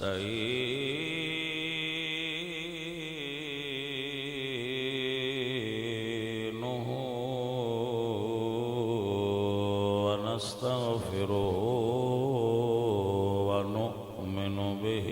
ونستعينه ونستغفره ونؤمن به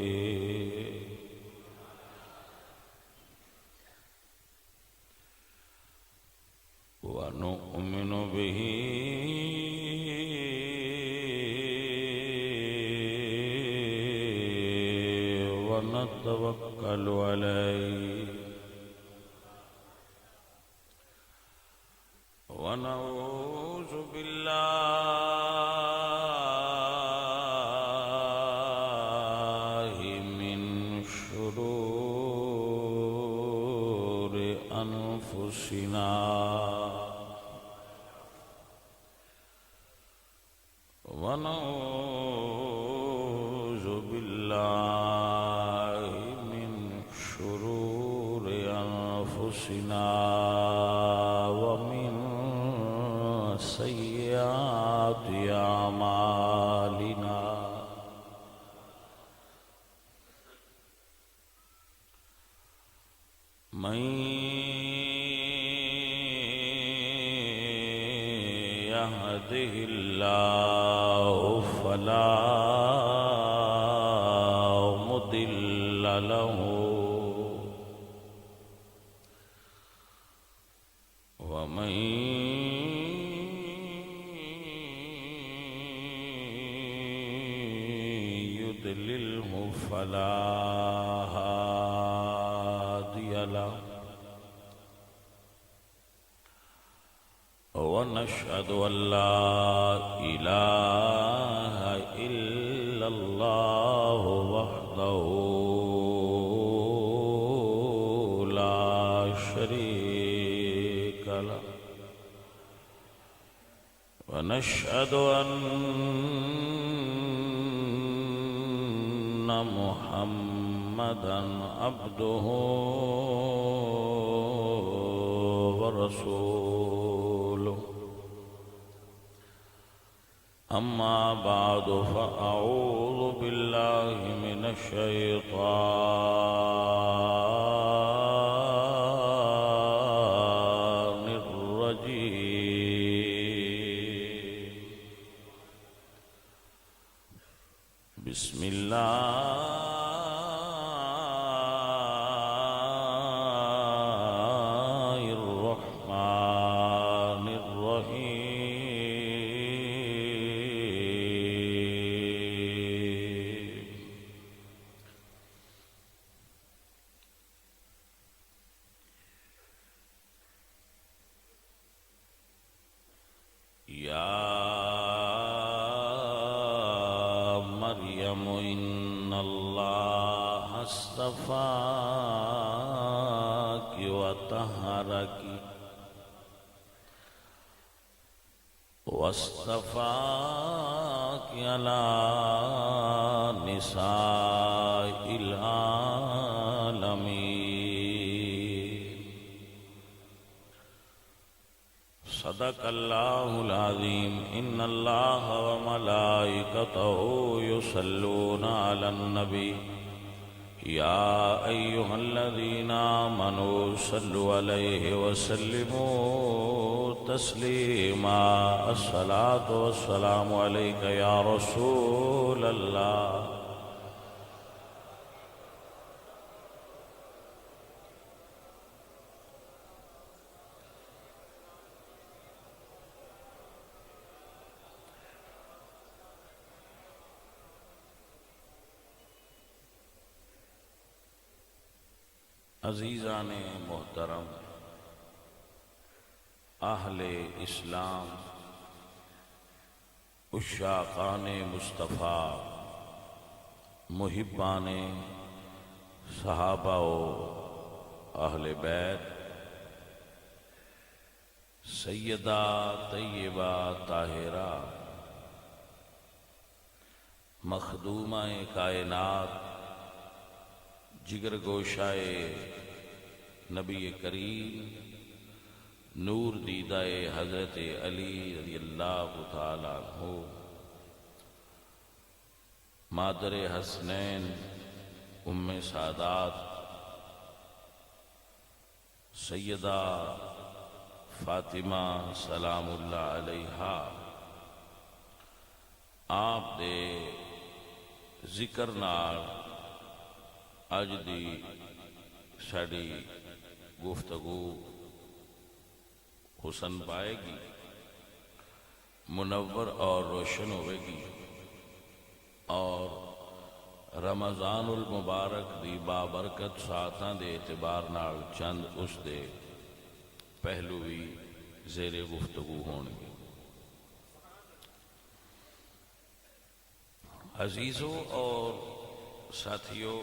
ونتوكل عليه ونعوذ بالله من شرور أنفسنا ونعوذ بالله من شرور أنفسنا ومن سيئات أعمالنا من يهده الله فلا مضل له ومن يضلله فلا هادي له ونشهد أن لا إله إلا الله وحده لا شريك له ونشهد أن محمدًا عبده ورسوله أما بعد فأعوذ بالله من الشيطان الرجيم بسم الله الرحمن الرحيم يا مريم إن الله اصطفاك وطهرك واصطفاك على نساء العالمين صدق الله العظيم إن الله وملائكته يصلون على النبي يا أيها الذين آمنوا صلوا عليه وسلموا تسليما الصلاة والسلام عليك يا رسول الله عزیزان محترم، اہل اسلام، عشاقان مصطفیٰ، محبان صحابہ و اہل بیت، سیدہ طیبہ طاہرہ، مخدومہ کائنات، جگر گوشائے نبی کریم، نور دیدہ حضرت علی رضی اللہ تعالیٰ عنہ، مادر حسنین ام سادات سیدہ فاطمہ سلام اللہ علیہا آپ دے ذکر نال اج دی ساڈی گفتگو حسن پائے گی، منور اور روشن ہوئے گی، اور رمضان المبارک دی بابرکت ساعتاں دے اعتبار نال چند اس دے پہلو بھی زیر گفتگو ہون گے۔ عزیزوں اور ساتھیوں،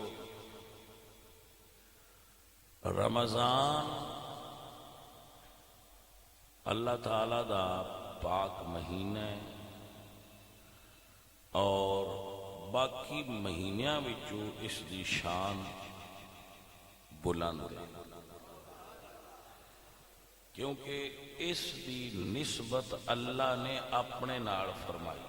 رمضان اللہ تعالی دا پاک مہینہ ہے، اور باقی مہینیاں وچوں اس دی شان بلند ہے، کیونکہ اس دی نسبت اللہ نے اپنے نال فرمائی۔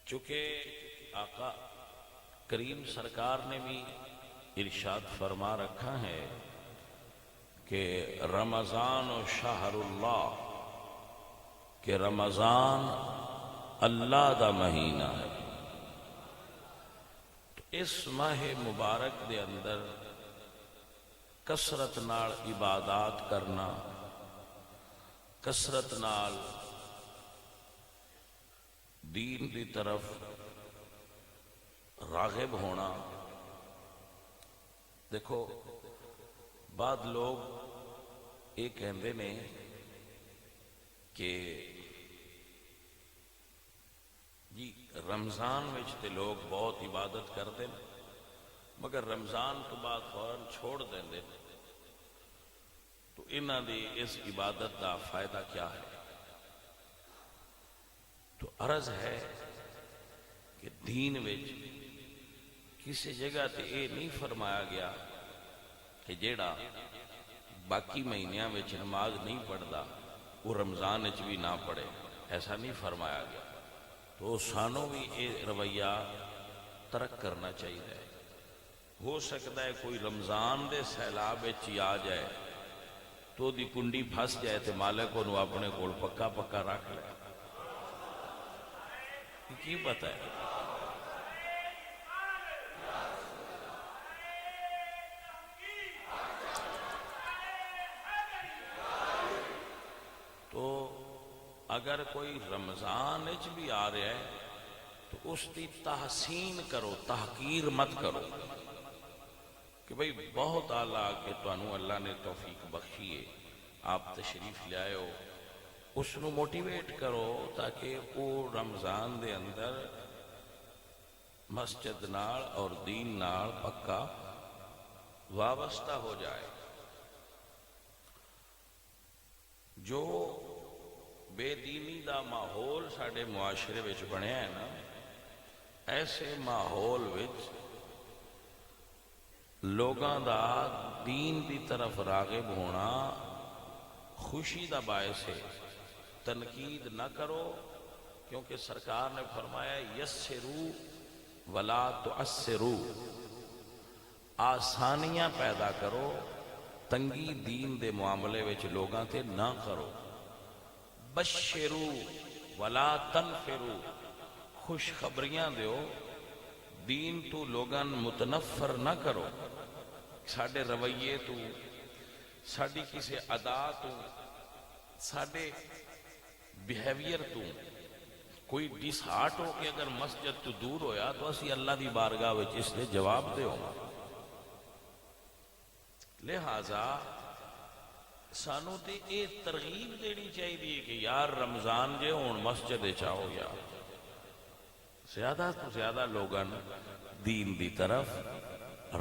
چونکہ آقا کریم سرکار نے بھی ارشاد فرما رکھا ہے کہ رمضان و شہر اللہ، کہ رمضان اللہ دا مہینہ ہے۔ تو اس ماہ مبارک دے اندر کثرت نال عبادات کرنا، کثرت نال دین دی طرف راغب ہونا۔ دیکھو بعد لوگ یہ کہندے نے کہ جی رمضان وچ تے لوگ بہت عبادت کرتے ہیں، مگر رمضان تو بعد فوراً چھوڑ دیندے، تو انہاں دی اس عبادت دا فائدہ کیا ہے؟ تو عرض ہے کہ دین وچ کسی جگہ تے یہ نہیں فرمایا گیا کہ جیڑا باقی مہینیاں وچ نماز نہیں پڑھدا وہ رمضان وچ بھی نہ پڑھے، ایسا نہیں فرمایا گیا۔ تو سانوں بھی یہ رویہ ترک کرنا چاہیے۔ ہو سکتا ہے کوئی رمضان دے سیلاب وچ ہی آ جائے تو دی کنڈی پھنس جائے تے مالک انہوں اپنے کول پکا پکا رکھ لے، کی پتہ ہے۔ تو اگر کوئی رمضان وچ بھی آ رہا ہے تو اس دی تحسین کرو، تحقیر مت کرو کہ بھئی بہت اعلیٰ کہ تانوں اللہ نے توفیق بخشی ہے، آپ تشریف لے آئے ہو، اس نو موٹیویٹ کرو تاکہ وہ رمضان دے اندر مسجد نال اور دین نال پکا وابستہ ہو جائے۔ جو بے دینی دا ماحول ساڈے معاشرے وچ بنیا ہے نا، ایسے ماحول وچ لوگاں دا دین دی طرف راغب ہونا خوشی دا باعث ہے۔ تنقید نہ کرو، کیونکہ سرکار نے فرمایا یسرو ولا تعسرو، آسانیاں پیدا کرو، تنگی دین دے معاملے وچ لوگاں تے نہ کرو۔ بشرو ولا تنفرو، خوشخبریاں دیو، دین تو لوگاں متنفر نہ کرو۔ ساڈے رویے تو، ساڈی کسی ادا تو، ساڈے بیہیویئر تو کوئی ڈس ہارٹ ہو کے اگر مسجد تو دور ہویا تو اسی اللہ دی بارگاہ وچ اس لئے جواب دے ہوں۔ لہذا سانو تے اے ترغیب دینی چاہیے کہ یار رمضان جے ہون مسجد چاہو، یا زیادہ تو زیادہ لوگاں دین دی طرف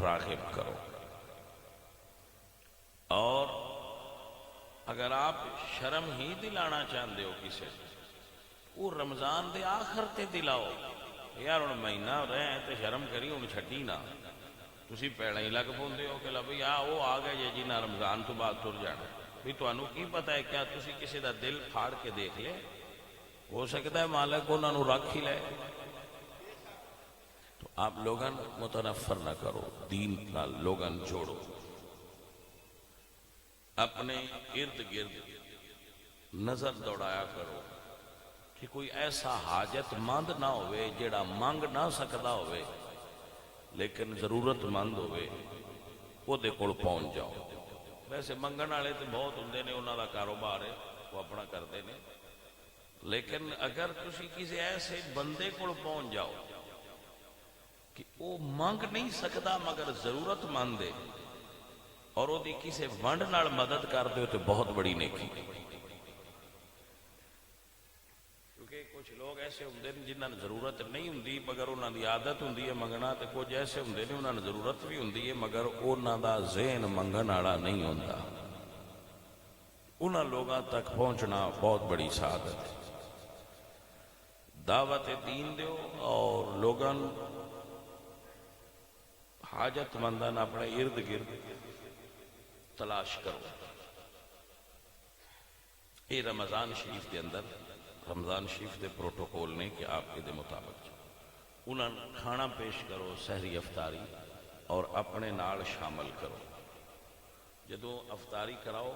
راغب کرو۔ اور اگر آپ شرم ہی دلانا چاہتے ہو کسی، وہ رمضان دے آخر تے دلاؤ، یار ہن مہینہ رہے ہیں تے شرم کری، ہن چھڈی نہ، تسی پیڑا ہی لگ پوندے ہو کہ بھئی وہ آ گئے جی نہ رمضان تو بعد تر جانا۔ بھی تانوں کی پتہ ہے کیا تسی کسی دا دل پھاڑ کے دیکھ لے ہو سکتا ہے مالک انہوں نے رکھ ہی لے. تو آپ لوگن متنفر نہ کرو، دین نال لوگن جوڑو، اپنے ارد گرد نظر دوڑایا کرو کہ کوئی ایسا حاجت مند نہ ہوئے جڑا منگ نہ سکتا ہوئے لیکن ضرورت مند ہوئے وہ دے کول پہنچ جاؤ. ویسے منگن والے تو بہت ہوندے نے، انہاں دا کاروبار ہے، وہ اپنا کرتے ہیں، لیکن اگر تسی کسی ایسے بندے کول پہنچ جاؤ کہ وہ منگ نہیں سکتا مگر ضرورت مند ہے اور وہ کسی ونڈ نال مدد کر دے تو بہت بڑی نیکی. کیونکہ کچھ لوگ ایسے ہوندے ہیں جنہاں نے ضرورت نہیں ہوندی مگر انہاں دی عادت ہوندی ہے منگنا، تے کچھ ایسے ہوندے نے انہاں نے ضرورت بھی ہوندی ہے مگر انہاں دا ذہن منگن والا نہیں ہوندا. انہاں لوگاں تک پہنچنا بہت بڑی سعادت ہے. دعوت دین دیو اور لوگن حاجت مندان اپنے ارد گرد تلاش کرو. یہ رمضان شریف کے اندر رمضان شریف دے پروٹوکول نے کہ آپ کے دے مطابق انہاں کھانا پیش کرو، سحری افطاری، اور اپنے نال شامل کرو. جدو افطاری کراؤ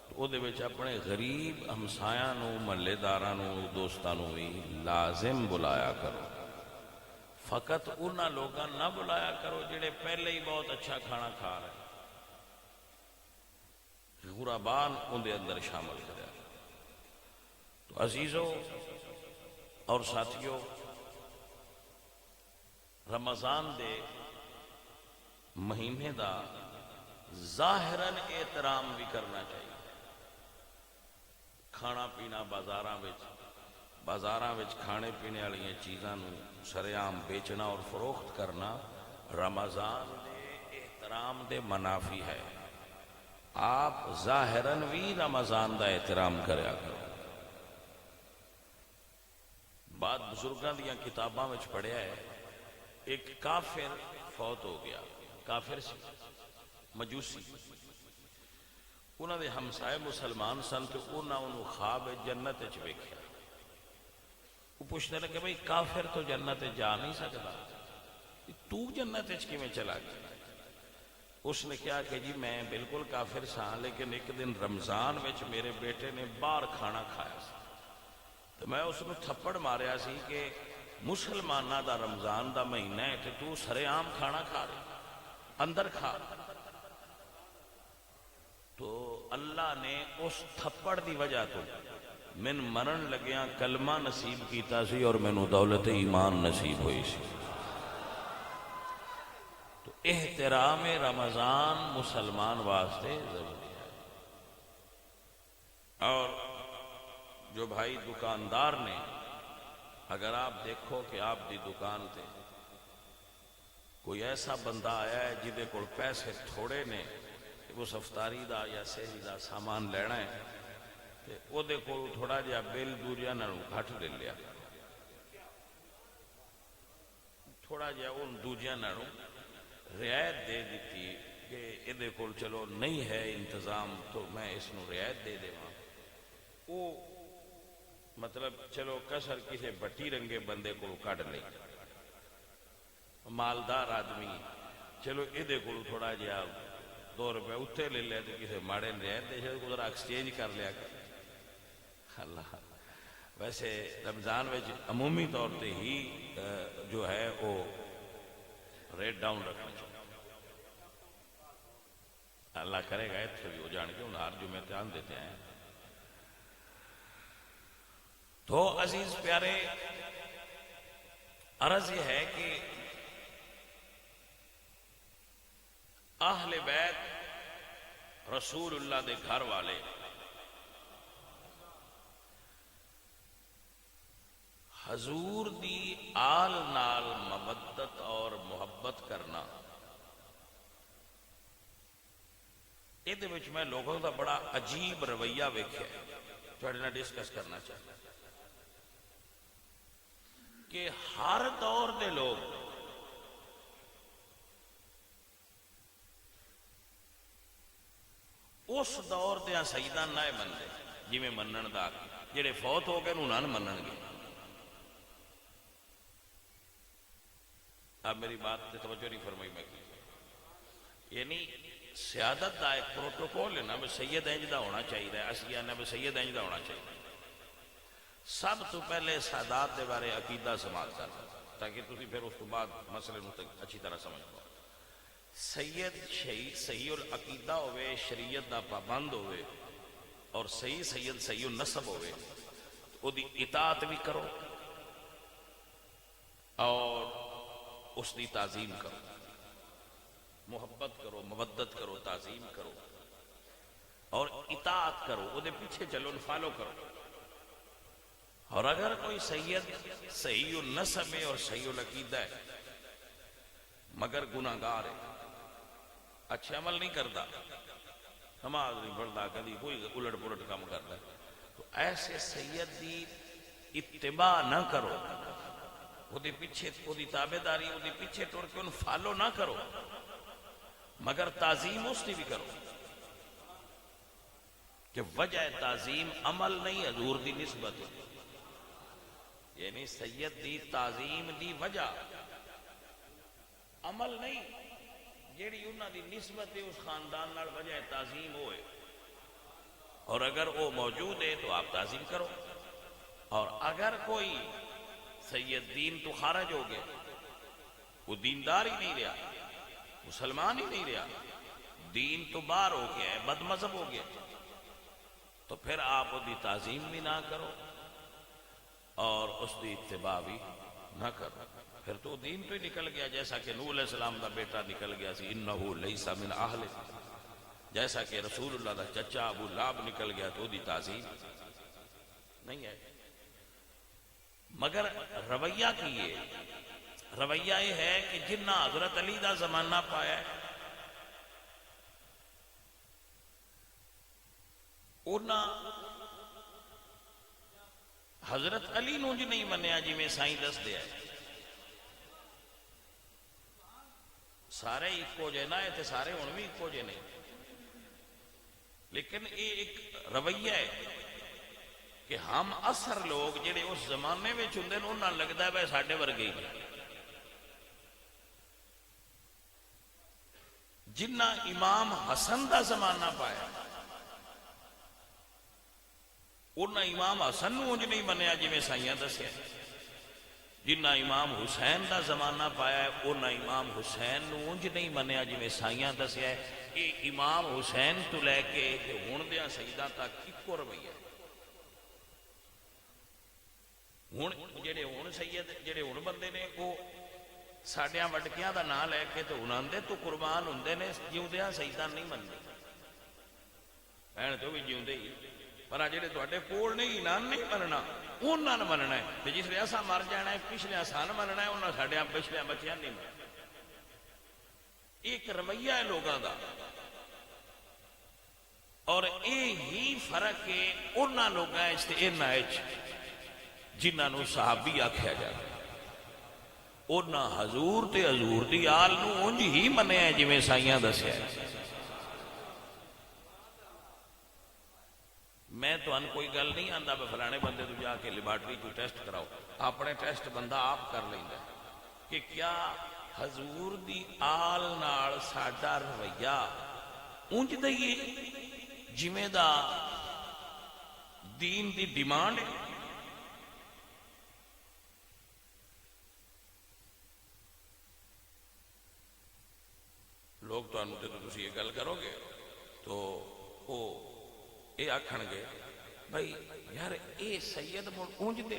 تو او دے وچ اپنے غریب ہمسایاں نو، محلے داراں نو، دوستاں نو بھی لازم بلایا کرو. فقط انہاں لوگاں نہ بلایا کرو جڑے پہلے ہی بہت اچھا کھانا کھا رہے، غربان ان دے اندر شامل کریا. تو عزیزو اور ساتھیو، رمضان دے مہینے دا ظاہراً احترام بھی کرنا چاہیے. کھانا پینا بازاراں وچ کھانے پینے والی چیزاں نو سرعام بیچنا اور فروخت کرنا رمضان دے احترام دے منافی ہے. آپ ظاہراً بھی رمضان دا احترام کریا کرو. بعد بزرگاں دیاں کتاباں وچ پڑھیا ہے ایک کافر فوت ہو گیا. کافر سی، مجوسی. انہاں دے ہمسائے مسلمان سن تو انہاں انہوں خواب جنت وچ ویکھیا. وہ پوچھنے لگے بھئی کافر تو جنت جا نہیں سکتا، تو جنت وچ کیویں چلا گیا؟ اس نے کہا کہ جی میں بالکل کافر سا، لیکن ایک دن رمضان وچ میرے بیٹے نے باہر کھانا کھایا سی تو میں اس کو تھپڑ ماریا سی کہ مسلمانہ دا رمضان دا مہینہ ہے تو سرے عام کھانا کھا رہے، اندر کھا. تو اللہ نے اس تھپڑ دی وجہ تو من مرن لگیاں کلمہ نصیب کیتا سی اور مینوں دولت ایمان نصیب ہوئی سی. تو احترام رمضان مسلمان واسطے ضروری ہے. اور جو بھائی دکاندار نے، اگر آپ دیکھو کہ آپ دی دکان تے کوئی ایسا بندہ آیا ہے جدے کول پیسے تھوڑے نے، اس افطاری دا یا سحری دا سامان لینا ہے تے او دے کول تھوڑا جہا بل دوریاں نالوں گھٹ لے لیا، تھوڑا جہا ان دوجیاں نالوں رعایت دے دیتی کہ ادھے کول چلو نہیں ہے انتظام تو میں اس نو رعایت دے دیواں. او مطلب چلو کسر کسی بٹی رنگے بندے کو کٹ لئی، مالدار آدمی چلو ادھے کو تھوڑا جہا 2 روپے اتنے لے لیا تو کسی ماڑے نے رعایت دے کو ذرا ایکسچینج کر لیا کر. اللہ ویسے رمضان میں عمومی طور پہ ہی جو ہے وہ ریٹ ڈاؤن رکھنا چاہیے. اللہ کرے گا اتنے بھی ہو جان کے، ہر جمعے دھیان دیتے ہیں. تو عزیز پیارے، عرض یہ ہے کہ اہل بیت رسول اللہ دے گھر والے حضور دی آل نال مودت اور محبت کرنا، یہ میں لوگوں کا بڑا عجیب رویہ ویکھیا تھوڑے نال ڈسکس کرنا چاہتا کہ ہر دور دے لوگ اس دور دیا سیداں نہ بندے جی میں منن دا جڑے فوت ہو گئے انہوں نے منن گے. اب میری بات سے توجہ نہیں فرمائی میں کی. یعنی سیادت کا ایک پروٹوکول ہے نا بھی سید انج دا ہونا چاہیے. اسی آنے بھی سید انج دا ہونا چاہیے. سب تو پہلے سادات دے بارے عقیدہ سماعت کر تاکہ تسی پھر اس کو بعد مسئلے اچھی طرح سمجھ پاؤ. سید شہید صحیح العقیدہ ہوئے، شریعت دا پابند ہوئے اور صحیح سید صحیح النسب ہوئے تو دی اطاعت بھی کرو اور اس دی تعظیم کرو، محبت کرو، مودت کرو، تعظیم کرو اور اطاعت کرو، وہ دے پیچھے چلو، فالو کرو. اور اگر کوئی سید صحیح النسب ہے اور صحیح العقیدہ ہے مگر گناہگار ہے، اچھے عمل نہیں کرتا، نماز نہیں پڑھتا، کبھی کوئی الٹ پلٹ کام کرتا ہے، تو ایسے سید دی اتباع نہ کرو، وہ دے پیچھے وہ دی تابعداری وہ دے پیچھے ٹور کے ان فالو نہ کرو مگر تعظیم اس دی بھی کرو. کہ وجہ تعظیم عمل نہیں حضور دی نسبت ہے. یعنی سید دی تعظیم دی وجہ عمل نہیں، جیڑی انہاں دی نسبت ہے اس خاندان نال وجہ تعظیم ہوئے، اور اگر وہ موجود ہے تو آپ تعظیم کرو. اور اگر کوئی سید دین تو خارج ہو گئے، وہ دیندار ہی نہیں رہا، مسلمان ہی نہیں رہا، دین تو باہر ہو گیا ہے، بد مذہب ہو گیا، تو پھر آپ وہ دی تعظیم بھی نہ کرو اور اس دی اتباع بھی نہ کرو. پھر تو دین تو ہی نکل گیا، جیسا کہ نوح علیہ السلام دا بیٹا نکل گیا سی انہو لیس من اہل، جیسا کہ رسول اللہ دا چچا ابو لہب نکل گیا تو دی تعظیم نہیں ہے. مگر رویہ کی یہ رویہ یہ ہے کہ جنہ حضرت علی دا زمانہ پایا ہے انہاں حضرت علی نوں جی نہیں منیا جی میں سائیں دس دیا ہے. سارے ایکو جے نہ ہے سارے ہن بھی ایکو جے نہیں، لیکن یہ ایک رویہ ہے کہ ہم اثر لوگ جڑے اس زمانے میں ہوندے نے انہاں لگدا ہے بھائی ساڈے ورگے ہی. جنہ امام حسن دا زمانہ پایا انہاں امام حسن نوں انج نہیں منیا جویں سائیاں دسیا. جنہ امام حسین دا زمانہ پایا ہے انہاں امام حسین نوں انج نہیں منیا جویں سائیاں دسیا ہے. یہ امام حسین تو لے کے ہن دیاں سیداں تک اکو رویہ ہے. ہن جڑے ہن سید جڑے ہن بندے نے وہ ساڈیاں وڈکیاں دا نام لے کے تو انہاں دے تو قربان ہوندے نے، جیوندیاں سیداں نہیں مندے. بہن تو بھی جیوندے ہی، پر جڑے تواڈے کول نہیں نان نہیں مننا انہاں نے مننا ہے. تے جس لے اساں مر جانا ہے پچھلے سان مننا ہے، انہاں ساڈیاں پچھلے بچیاں نہیں مننا. ایک رویہ ہے لوگاں دا، اور یہی فرق ہے انہاں لوگاں وچ تے انہاں وچ جنہاں نوں صحابی آکھیا جائے. انہاں حضور تے حضور دی آل نوں انج ہی منیا ہے جویں سائیاں دسیا ہے. میں تو ان کوئی گل نہیں آندا بے فلانے بندے تو جا کے لیبارٹری کو ٹیسٹ کراؤ. اپنے ٹیسٹ بندہ آپ کر لیندا کہ کیا حضور دی آل نال ساڈا رویہ انج دئیے جویں دا دین دی ڈیمانڈ ہے. لوگ تو تسی یہ گل کرو گے تو وہ یہ آکھن گے بھائی یار اے سید مڑ اونج دے.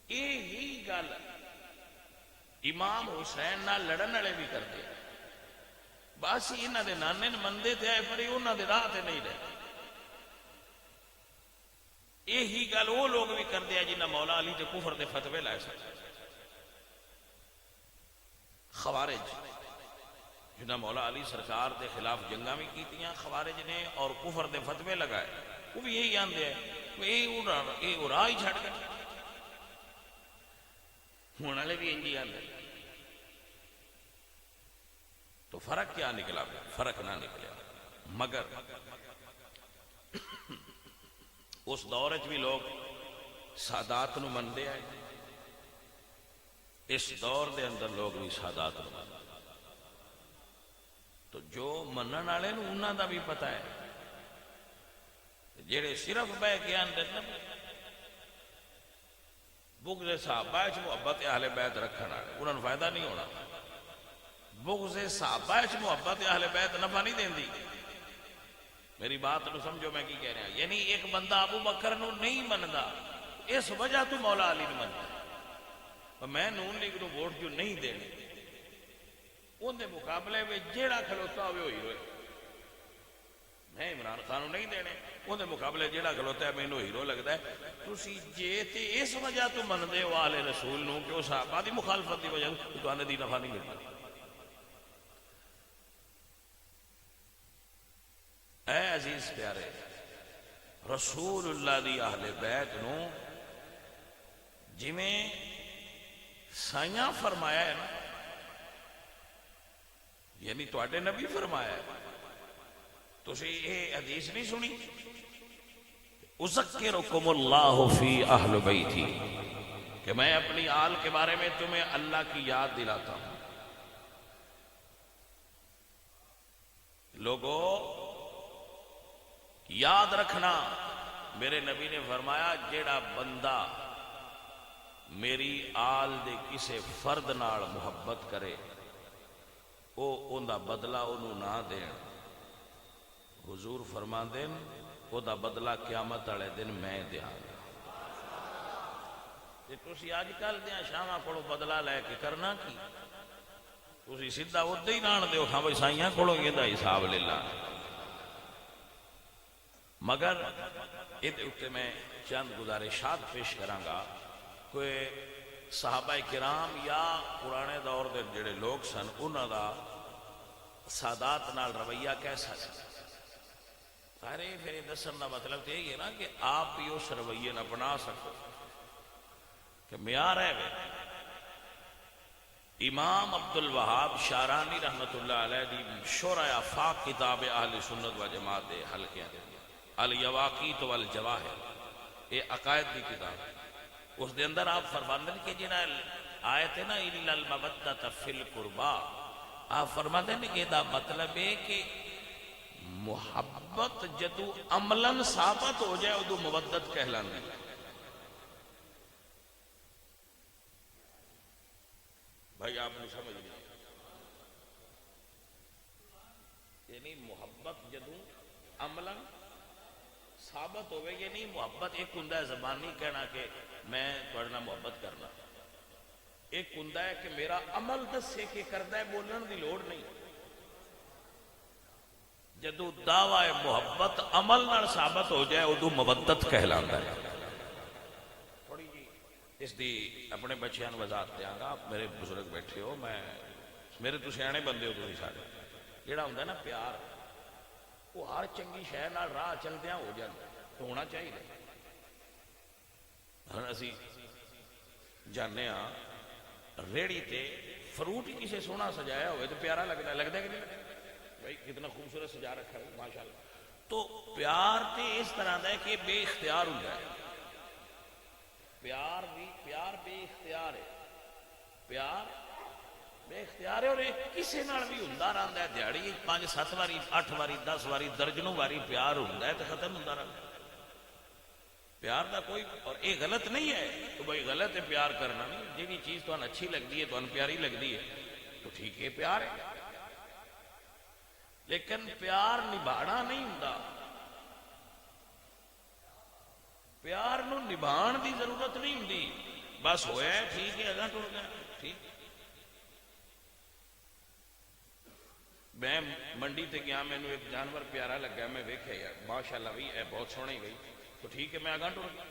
یہی گل امام حسین نال لڑن والے بھی کرتے، بس انہاں دے نانے مندے تے آئے پر انہاں دے راہ تے نہیں رہے. یہی گل وہ لوگ بھی کرتے ہیں جنہاں مولا علی تے کفر دے فتوے لائے سکتے. خوارج جنہاں مولا علی سرکار دے خلاف جنگاں بھی کیتیاں خوارج نے اور کفر دے فتوے لگائے، وہ بھی یہی آندے ہیں یہ راہ ہی چھڑ گئے. ہون والے بھی انجی آندے. تو فرق کیا نکلا؟ فرق نہ نکلیا، مگر اس دور بھی لوگ سادات نو منتے آئے، اس دور دے اندر لوگ بھی سادات نو منتے، تو جو منن والے نو انہاں دا بھی پتہ ہے، جڑے صرف بہ کے آندے نا بغض صحابہ وچ محبت اہل بیت رکھن والے انہاں نو فائدہ نہیں ہونا، بغض صحابہ وچ محبت اہل بیت نفع نہیں دیندی۔ میری بات نو سمجھو میں کی کہہ رہا، یعنی ایک بندہ ابو بکر نو نہیں مندا اس وجہ تو مولا علی نو مندا، میں نون لیگ نو ووٹ جو نہیں دینے اندر مقابلے میں جیڑا کھلوتا ہوئے ہوئی ہوئے، میں عمران خان نہیں دینے اندر مقابلے جیڑا کھلوتا ہے مینوں ہیرو لگتا ہے۔ تسی جے تے اس وجہ تو مندے ہو آل رسول نو کہ وہ صحابہ دی مخالفت دی وجہ تو آنے دی نفع نہیں ملتا۔ اے عزیز پیارے، رسول اللہ دی اہل بیت نو جویں سائیاں فرمایا ہے نا، یعنی تواڈے نبی فرمایا ہے، تسی یہ حدیث نہیں سنی، اذکرکم اللہ فی اہل بیتی، کہ میں اپنی آل کے بارے میں تمہیں اللہ کی یاد دلاتا ہوں۔ لوگوں یاد رکھنا، میرے نبی نے فرمایا جیڑا بندہ میری آل دے کسے فرد نال محبت کرے او اوندا بدلہ انہوں نہ دین، حضور فرما دین او دا بدلہ قیامت والے دن میں دیاں گا۔ تے تسی اج کل دیاں شاماں کولوں بدلہ لے کے کرنا کی، تسی سیدھا اودے ہی نان دیو ہاں بھائی سائیاں کولوں دا حساب لے لا۔ مگر ادھے اتے میں چند گزارشات پیش کراں گا، کوئی صحابہ کرام یا پرانے دور دے جڑے لوگ سن انہاں دا سادات نال رویہ کیسا سی، سارے پھر دسن دا مطلب تو یہی ہے نا کہ آپ بھی اس رویے نہ اپنا سکو کہ معیار ہے۔ امام عبد الوہاب شارانی رحمت اللہ علیہ دی شرح آفاق کتاب اہل سنت و جماعت دے حلقے الیواقیت والجواہر، یہ عقائد دی کتاب، اس دے اندر آپ فرماندے کہ جنہاں آیت ہے نا الا المودۃ فی القربا، آپ فرماندے کہ دا مطلب ہے کہ محبت جدو عملاً ثابت ہو جائے ادو مودت کہلاندی۔ بھائی آپ نے سمجھ لیا، یعنی محبت جدو عملاً ثابت ہوئے، یعنی محبت ایک ہندہ ہے زبانی کہنا کہ میں پڑھنا محبت کرنا، ایک ہندہ ہے کہ میرا عمل دسے کہ کردہ ہے بولن دی لوڑ نہیں۔ جدو دعوی محبت عمل نال ثابت ہو جائے ادو مودت کہلاندہ ہے۔ تھوڑی جی اس دی اپنے بچیاں وضاحت دیاں گا، آپ میرے بزرگ بیٹھے ہو، میرے تو سیانے بندے ہو تسی سارے، جڑا ہوندا نا پیار وہ ہر چنگی شے نال راہ چلدیاں ہو جاندا تو ہونا چاہیے۔ ہن اسی جانے ہاں ریڑی تے فروٹ ہی کسے سونا سجایا ہوئے تو پیارا لگتا ہے، لگتا ہے کہ نہیں؟ بھائی کتنا خوبصورت سجا رکھا ہے ماشاءاللہ۔ تو پیار تے اس طرح دا ہے کہ بے اختیار ہو جائے، پیار بے اختیار ہے، پیار بے اختیار ہے، اور کسی نال بھی ہوندا رہندا ہے، دیہاڑی 5-7 واری 8 واری 10 واری درجنوں واری پیار ہوندا ہے تو ختم ہوندا رہندا ہے۔ پیار دا کوئی اور یہ غلط نہیں ہے تو بھائی غلط ہے پیار کرنا نہیں، جیڑی چیز تو اچھی لگتی ہے تو پیاری لگتی ہے تو ٹھیک ہے پیار ہے، لیکن پیار نبھانا نہیں ہوندا، پیار نو نبھان دی ضرورت نہیں ہوندی، بس ہویا ہے ٹھیک ہے اگاں ٹر گیا ٹھیک۔ میں منڈی تے گیا، مینوں ایک جانور پیارا لگا، میں ویکھیا یار ماشاءاللہ بھائی اے بہت سوہنی گئی تو ٹھیک ہے میں اگاں ٹر گیا،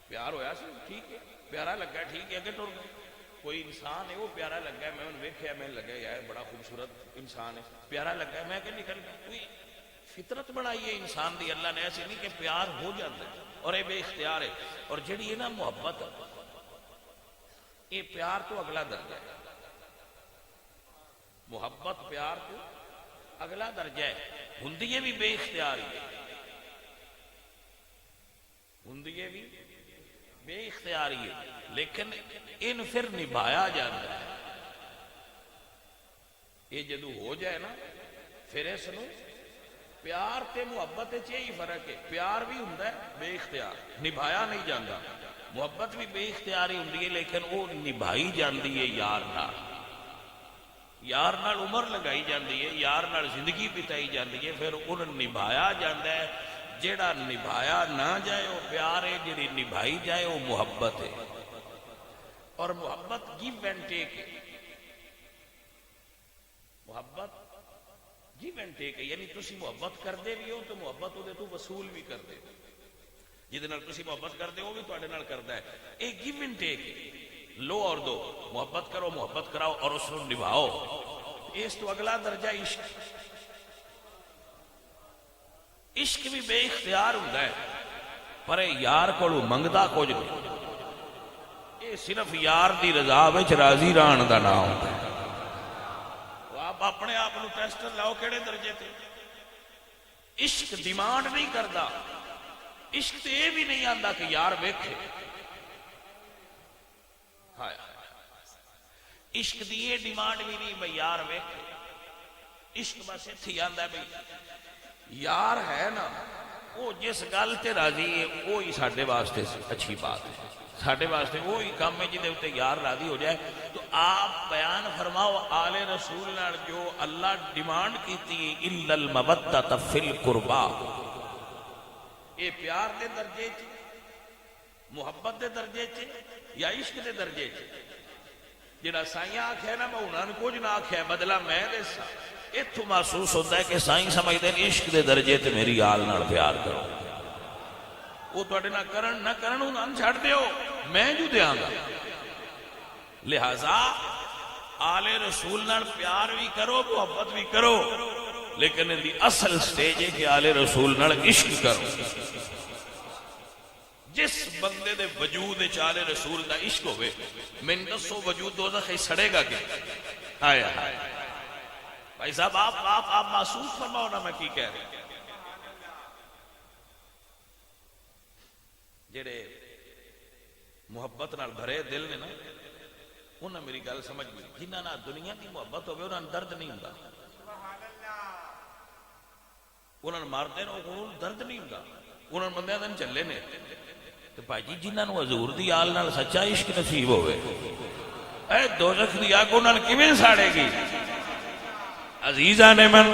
پیار ہویا سی ٹھیک ہے، پیارا لگا ٹھیک ہے اگے ٹر گیا۔ کوئی انسان ہے وہ پیارا لگا، میں انہوں ویکھیا میں لگا یار بڑا خوبصورت انسان ہے، پیارا لگا میں کہ نکل گیا۔ کوئی فطرت بنائی ہے انسان دی اللہ نے، ایسے نہیں کہ پیار ہو جاتا ہے اور یہ بے اختیار ہے۔ اور جڑی ہے نا محبت، یہ پیار تو اگلا درجہ ہے، محبت پیار تو اگلا درجہ ہے، ہندی بھی بے اختیار ہی ہے۔ ہوندی ہے بھی بے اختیاری ہے، لیکن ان پھر نبھایا جاتا ہے۔ یہ جدو ہو جائے نا پھر اس نو پیار تے محبت ہی فرق ہے۔ پیار بھی ہوندا ہے بے اختیار، نبھایا نہیں جاتا۔ محبت بھی بے اختیاری ہوندی ہے لیکن وہ نبھائی جاندی ہے یار نال۔ یار نال عمر لگائی جاندی ہے، یار نال زندگی بتائی جاندی ہے، پھر ان نبھایا جاندہ ہے۔ جیڑا نبھایا نہ جائے وہ پیار ہے، جیڑی نبھائی جائے وہ محبت ہے۔ اور محبت گیو اینڈ ٹیک ہے، محبت گیو اینڈ ٹیک ہے، یعنی تسی محبت کردے بھی ہو تو محبت وہ تو وصول بھی کردے ہو۔ جہدے نال تسی محبت کردے ہو وہ بھی تواڈے نال کردا ہے۔ ایک گیو اینڈ ٹیک ہے، لو اور دو، محبت کرو، محبت کراؤ اور اس کو نبھاؤ۔ اس تو اگلا درجہ عشق۔ عشق بھی بے اختیار ہوتا ہے پر یار کو منگدا کچھ نہیں، یہ صرف یار دی رضا وچ راضی رہن دا نام ہوتا ہے۔ آپ اپنے آپ نو ٹیسٹر لاؤ کیڑے درجے تے۔ عشق ڈیمانڈ نہیں کردا، عشق تے یہ بھی نہیں آندا کہ یار ویکھے۔ عشق دی یہ ڈیمانڈ بھی نہیں بھئی یار ویکھے۔ عشق بس اتھی آندا ہے بھئی یار ہے نا، وہ جس گل تے راضی ہے وہی ساڈے واسطے اچھی بات ہے، ساڈے واسطے وہی کام ہے جدے تے یار راضی ہو جائے۔ تو آپ بیان فرماؤ آل رسول نال جو اللہ ڈیمانڈ کیتی الا المودۃ فی القربا، یہ پیار دے درجے چ، محبت دے درجے چ یا عشق دے درجے چ؟ جڑا سائیں آکھے نا میں انہاں کچھ نہ آکھے بدلہ میں دے سا، اتھو محسوس ہوتا ہے کہ سائیں سمجھتے ہیں عشق دے درجے تے میری آل نال پیار کرو۔ وہ تواڈے نہ کرن نہ کرن انہاں چھڑ دیو، میں جو دیاں گا۔ لہذا آل رسول نال پیار بھی کرو، محبت بھی کرو، لیکن ان دی اصل سٹیج ہے کہ آل رسول نال عشق کرو۔ جس بندے دے وجود آل رسول دا عشق ہوئے، میں دسو وجود دوزخ سڑے گا کہ آیا ہے؟ بھائی صاحب آپ محسوس فرماؤ نا میں کی کہہ رہے ہیں۔ جڑے محبت نال بھرے دل نے نا انہاں میری گل سمجھ گئی، جنہاں نال دنیا کی محبت ہوئے انہاں درد نہیں ہوندا، انہاں مارتے ہیں انہاں درد نہیں ہوندا، انہاں بندیاں دن چلے نے۔ تو بھائی جی جنہاں نو حضور دی آل نال سچا عشق نصیب ہوئے، اے دوزخ دی آگ انہاں کیویں ساڑے گی؟ عزیزان من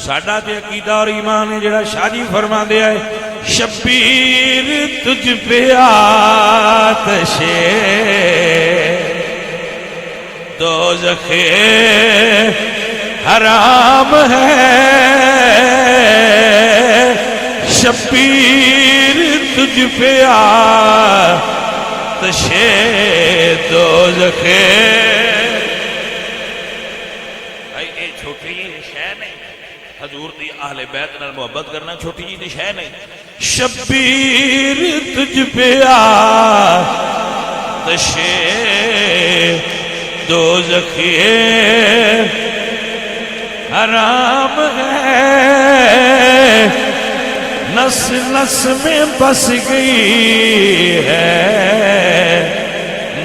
ساڈا تے عقیدہ اور ایمان ہے جڑا شاہ جی فرما دیا ہے، شبیر تجھ پہ آتش دوزخ حرام ہے، شبیر تجھ پہ آتش دوزخ۔ حضور دی اہل بیت نال محبت کرنا چھوٹی جی دی شے نہیں۔ شبیر تجھ پہ آتش دوزخ حرام ہے، نس نس میں بس گئی ہے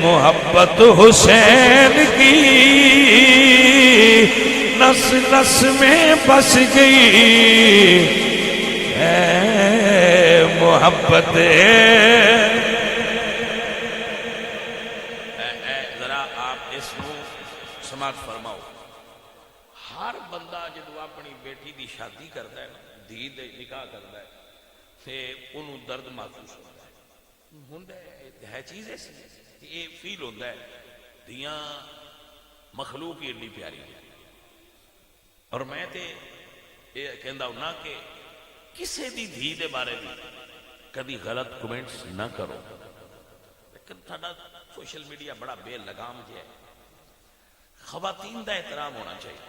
محبت حسین کی، نس نس میں بس گئی ہے محبت۔ ذرا آپ اس کو سماعت فرماؤ۔ ہر بندہ جدو اپنی بیٹی دی شادی کرتا ہے نا، دھی دے نکاح کرتا ہے تے انہوں درد محسوس ہوتا ہے چیز ایسی یہ فیل ہوتا ہے دیاں مخلوق ہی اتنی پیاری ہے۔ اور میں تے یہ کہندا ہوں نا کہ کسے دی دھی دے بارے میں کبھی غلط کمنٹس نہ کرو، لیکن تھوڑا سوشل میڈیا بڑا بے لگام جہے۔ خواتین دا احترام ہونا چاہیے۔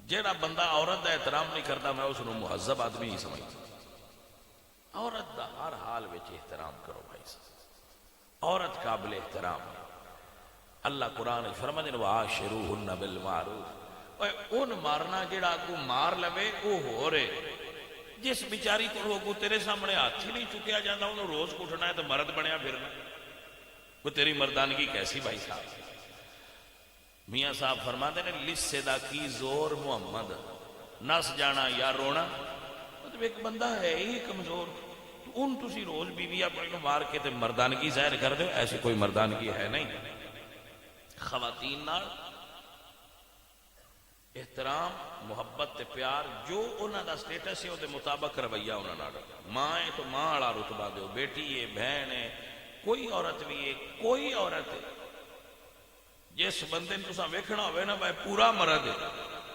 جیڑا بندہ عورت دا احترام نہیں کرتا میں اس کو مہذب آدمی ہی سمجھتا۔ عورت دا ہر حال وچ احترام کرو بھائی صاحب، عورت قابل احترام ہے۔ اللہ قرآن فرماتے ہیں وَعَاشِرُوهُنَّ بِالْمَعْرُوفِ، ان مارنا جڑا کو مار لوے وہ ہو رہے جس بیچاری کو تیرے سامنے ہاتھ ہی نہیں چکیا جاتا انہوں روز اٹھنا ہے تو مرد بنیا پھرنا، وہ تیری مردانگی کیسی بھائی صاحب؟ میاں صاحب فرماتے ہیں لسدا کی زور محمد نس جانا یا رونا، مطلب ایک بندہ ہے ہی کمزور، تو ان تسی روز بیوی اپنے کو مار کے تے مردانگی ظاہر کر دے، ایسی کوئی مردانگی ہے نہیں۔ خواتین نال احترام محبت تے پیار جو انہاں دا سٹیٹس ہے او دے مطابق رویہ انہاں نال، ماں ہے تو ماں والا رتبہ دیو، بیٹی ہے، بہن ہے، کوئی عورت بھی ہے، کوئی عورت ہے جس بندے نے تساں ویکھنا ہوئے نا بھائی پورا مرد ہے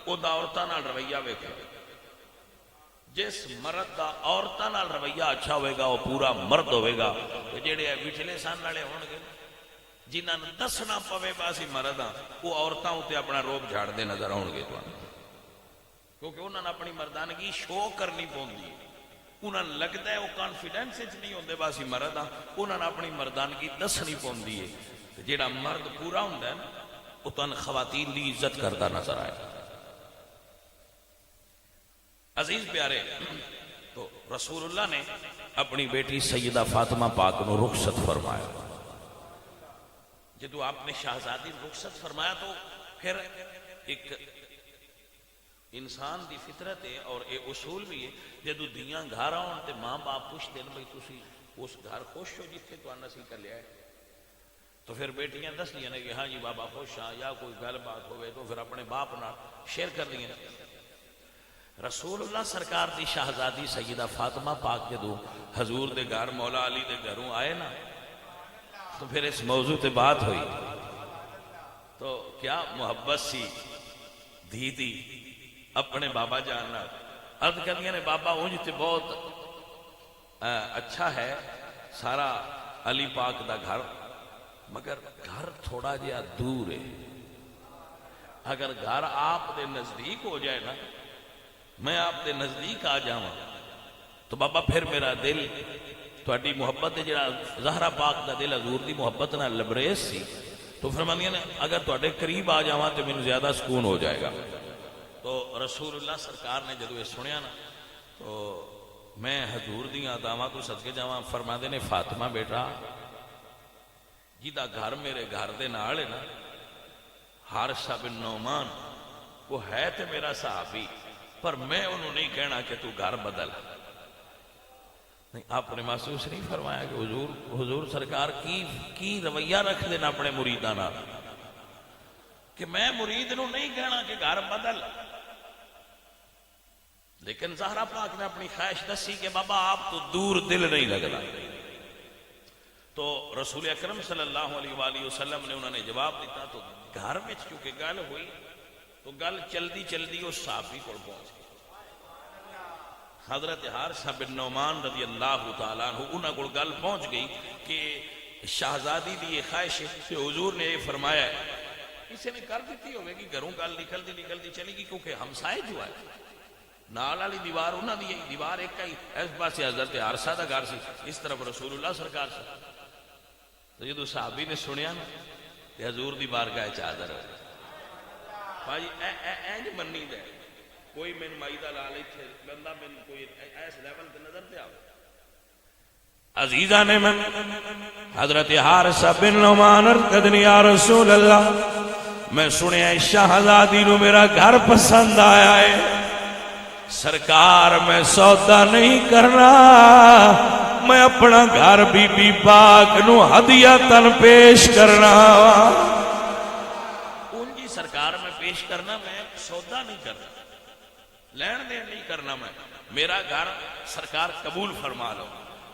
او دا عورتاں نال رویہ ویکھے، جس مرد دا عورتاں نال رویہ اچھا ہوئے گا وہ پورا مرد ہوئے گا۔ جڑے وچلے سن والے ہون گے جنہاں نوں دسنا پوے باسی مرد ہاں وہ عورتاں تے اپنا روب جھاڑ دے نظر آؤ گے تانوں، کیونکہ انہاں نے اپنی مردانگی شو کرنی پوندی ہے، انہاں نوں لگتا ہے وہ کانفیڈنس وچ نہیں ہوندے باسی مرد ہاں، انہاں نے اپنی مردانگی دسنی پوندی ہے۔ جیڑا مرد پورا ہوندا ہے نا وہ تانوں خواتین دی عزت کردا نظر آئے۔ عزیز پیارے، تو رسول اللہ نے اپنی بیٹی سیدہ فاطمہ پاک نو رخصت فرمایا، جدو آپ نے شہزادی رخصت فرمایا تو پھر ایک انسان دی فطرت ہے اور ایک اصول بھی ہے، جدو دیاں گھر آن تے ماں باپ پوچھتے ہیں بھائی تسی اس گھر خوش ہو جتنے تو نسی کر لیا ہے، تو پھر بیٹیاں دس دیا نے کہ ہاں جی بابا خوش ہاں، یا کوئی گل بات ہوئے تو پھر اپنے باپ نہ شیئر کر دیا۔ رسول اللہ سرکار دی شہزادی سیدہ فاطمہ پاک جدو حضور دے گھر مولا علی دے گھروں آئے نا تو پھر اس موضوع تے بات ہوئی، تو کیا محبت سی دھی دی اپنے بابا جاننا، عرض کر دیا نے بابا اونج تے بہت اچھا ہے سارا علی پاک دا گھر، مگر گھر تھوڑا جہا دور ہے، اگر گھر آپ دے نزدیک ہو جائے نا میں آپ دے نزدیک آ جاؤں تو بابا پھر میرا دل تھوڑی محبت ہے، جڑا زہرا پاک دا دل حضور دی محبت نہ لبریز سی، تو فرماندیاں نے اگر تھوڑے قریب آ جاواں تو مینوں زیادہ سکون ہو جائے گا۔ تو رسول اللہ سرکار نے جدو یہ سنیا نا تو میں حضور دیاں اداواں تو صدقے جاواں، فرماندے نے فاطمہ بیٹا جیدہ گھر میرے گھر دے نال ہے نا حارثہ بن نعمان، وہ ہے تے میرا صحابی، پر میں انہوں نہیں کہنا کہ تو گھر بدل، نہیں آپ نے محسوس نہیں فرمایا کہ حضور سرکار کی رویہ رکھ دینا اپنے مریداں نال کہ میں مرید نو نہیں کہنا کہ گھر بدل، لیکن زہرا پاک نے اپنی خواہش دسی کہ بابا آپ تو دور دل نہیں لگنا، تو رسول اکرم صلی اللہ علیہ وآلہ وسلم نے انہوں نے جواب دیتا، تو گھر میں چونکہ گل ہوئی تو گل چلدی چلدی اس صحابی کو پہنچ گئی، حضرت حارثہ بن نعمان رضی اللہ تعالیٰ عنہ انہوں کو گل پہنچ گئی کہ شہزادی دی یہ خواہش ہے کہ حضور نے یہ فرمایا ہے، اسے نے کر دیتی ہوئے کہ گھروں گل نکلتی چلی گی، کیونکہ ہمسائے جو ہے نال والی دیوار انہوں دی دیوار ایک ہی، اس پاس حضرت حارثہ دا گھر سی، اس طرف رسول اللہ سرکار سے، تو جدو صحابی نے سنیا نا کہ حضور دی بارگاہ چادر ہے بھائی اینج منی دے کوئی من مائدہ لالے تھے بندہ من کوئی ایس لیول تے نظر تے آوے عزیزہ نے من حضرت حارثہ بن نعمان ارکدنی یا رسول اللہ میں سنیا شہزادی نو میرا گھر پسند آیا ہے، سرکار میں سودا نہیں کرنا، میں اپنا گھر بی بی پاک نو ہدیہ تن پیش کرنا، ان جی سرکار میں پیش کرنا، میں سودا نہیں کرنا، لین دین نہیں کرنا، میں میرا گھر سرکار قبول فرما لو،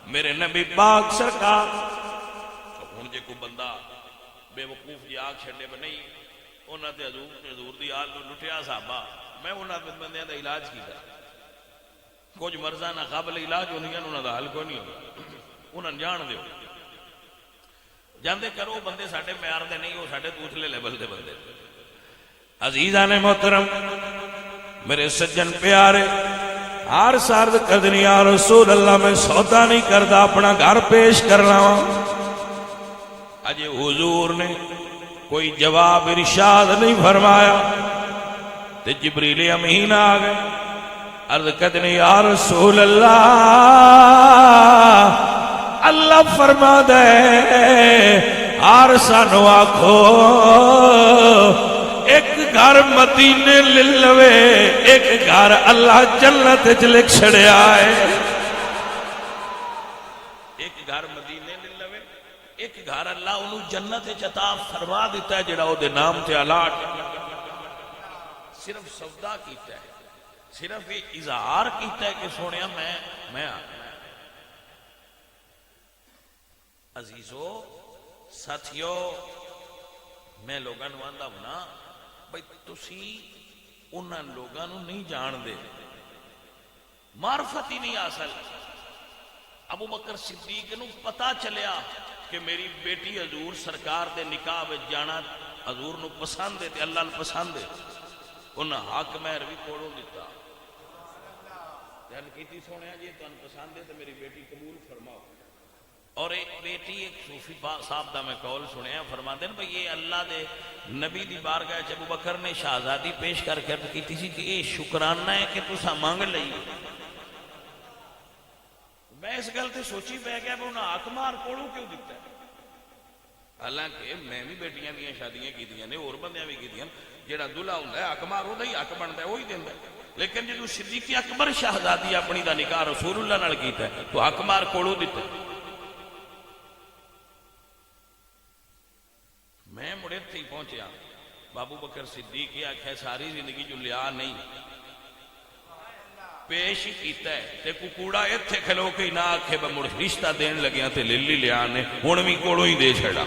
میرے نبی پاک سرکار ہن جے کو بندہ بے وقوف جی آگ چھڑے میں نہیں انہاں تے حضور دی آل نو لٹیا صحابہ، میں انہاں تے بندیاں دا علاج کیتا، کچھ مرضاں نہ قابل علاج ہوندیاں انہاں دا حل کوئی نہیں ہوندا، انہاں جان دیو جاندے کرو بندے ساڈے معیار دے نہیں، وہ ساڈے دوسرے لیول دے بندے۔ عزیزان محترم میرے سجن پیارے، ہر سارد کردنی یا رسول اللہ میں سودا نہیں کردا، اپنا گھر پیش کرنا، اجے حضور نے کوئی جواب ارشاد نہیں فرمایا تے جبریل امین آ گئے، عرض کدنے یا رسول اللہ، اللہ فرما دے آر سانو آکھو ایک گھر مدینے لے لوے، ایک گھر اللہ جنت وچ لکھ چھڑیا ہے، ایک گھر مدینے لے لوے، ایک گھر اللہ انہوں جنت وچ عطا فرما دیتا ہے جڑا او دے نام تے الاٹ، صرف سودا کیتا ہے، صرف اظہار کیتا ہے کہ سونیا میں عزیزو ساتھیو، میں لوگاں نوں آندا ہوں نا بھئی تسی انہاں لوگاں نوں نہیں جان دے، معرفت ہی نہیں حاصل۔ ابو بکر صدیق نوں پتا چلیا کہ میری بیٹی حضور سرکار دے نکاح وچ جانا حضور نوں پسند ہے تے اللہ نوں پسند ہے، انہاں حق مہر بھی کوڑوں دیتا، جن کیتی سونیا جی تانوں پسند ہے تے میری بیٹی قبول فرماؤ۔ اور ایک بیٹی ایک صوفی صاحب دا میں قول سنیا، فرماتے ہیں بھئی یہ اللہ دے نبی دی بارگاہ وچ ابو بکر نے شہزادی پیش کر کے کیتی سی کہ یہ شکرانہ ہے کہ تساں مانگ لئی۔ میں اس گل تے سوچی پہ گیا انہاں حق مار کوڑوں کیوں دیتا ہے؟ حالانکہ میں بھی بیٹیاں دیاں شادیاں کیتیاں نے، اور بندیاں بھی کیتیاں، جیڑا دلہا ہوندا ہے حق مار ہوندا ہی حق بندا ہے وہی دیندا ہے، لیکن جدوں صدیق اکبر شہزادی اپنی دا نکاح رسول اللہ نال کیتا ہے تو حق مار کوڑوں دیتا ہے۔ میں مڑے تھی پہنچیا، بابو بکر صدیق یہ آکھے ساری زندگی جو لیا نہیں پیش ہی کیتا ہے تے کوڑا ایتھے کھلو کے نہ آکھے مڑ رشتہ دین لگیا تے للی لیا نے ہن بھی کوڑوں ہی دے چھڑا۔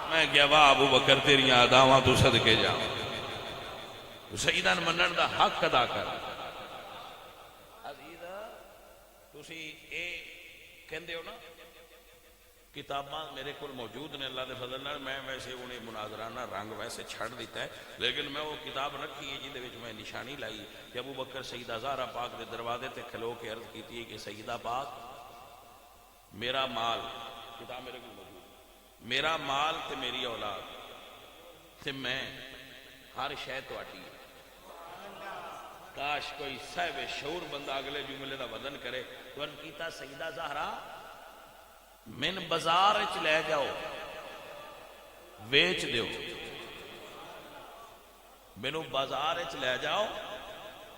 میں کیا واہ ابو بکر تیریاں اداواں تو صدقے جا، سیدان منن دا حق ادا کر۔ عزیزا تسی اے کہندے ہو نا کتاباں میرے کو موجود نے اللہ دے فضل نال، میں ویسے انہیں مناظرانہ رنگ ویسے چھڑ دیتا ہے، لیکن میں وہ کتاب رکھی ہے جہدے وچ میں نشانی لائی کہ ابو بکر سیدہ زہرا پاک دے دروازے تے کھلو کے عرض کیتی ہے کہ سیدہ پاک میرا مال، کتاب میرے کو موجود، میرا مال تے میری اولاد تے میں ہر شے تہاڈی، کاش کوئی صاحب شعور بندہ اگلے جملے دا وزن کرے۔ تو عرض کیتا سیدہ زہرا من بازار وچ لے جاؤ ویچ دیو، مینوں بازار وچ لے جاؤ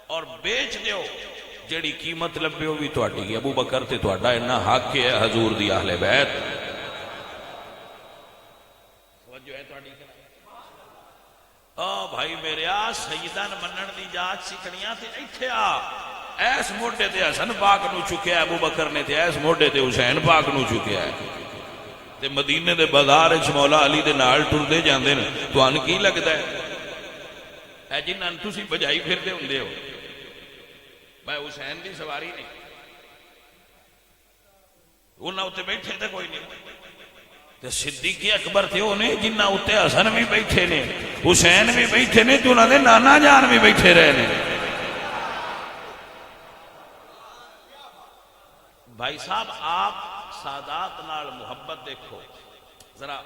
اور بیچ دیو، جڑی قیمت لبے وہ بھی تہاڈی۔ ابو بکر تے تہاڈا اتنا حق ہے حضور دی اہل بیت، توجہ ہے تہاڈی؟ او بھائی میرے سیدان منن دی جاچ سکھنیاں تے ایتھے آ، ایس موڈے تے حسن پاک نو چکیا ابو بکر نے تے ایس موڈے تے حسین پاک نو چکیا ہے تے مدینے دے بازار وچ مولا علی دے نال ٹردے جاندے نے، تہانوں کی لگدا ہے اے جنہاں تسی بجائی پھردے ہوندے ہو؟ میں حسین دی سواری نہیں، انہاں اوتے بیٹھے تے کوئی نہیں، تے صدیق اکبر تھے انہیں جنہاں اوتے حسن بھی بیٹھے نے حسین بھی بیٹھے نے تے انہاں دے نانا جان بھی بیٹھے رہے نے۔ بھائی صاحب آپ سادات نال محبت دیکھو، ذرا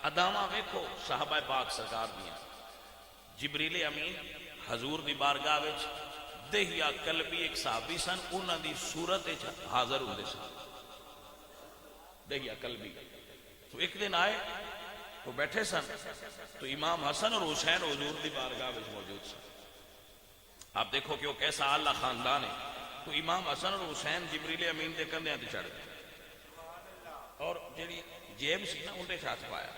اداواں دیکھو صحابہ پاک سرکار دیا۔ جبریل امین حضور دی بارگاہ وچ دہیا کلبی ایک صحابی سن، انہاں دی صورت وچ حاضر ہوندے سن، دہیا کلبی۔ تو ایک دن آئے وہ بیٹھے سن تو امام حسن اور حسین حضور دی بارگاہ وچ موجود سن۔ آپ دیکھو کہ وہ کیسا اعلی خاندان ہے۔ تو امام حسن اور حسین جبریل امین دے کندھیاں تے چڑھ گئے اور جڑی جیب سی نا انہیں ہاتھ پایا۔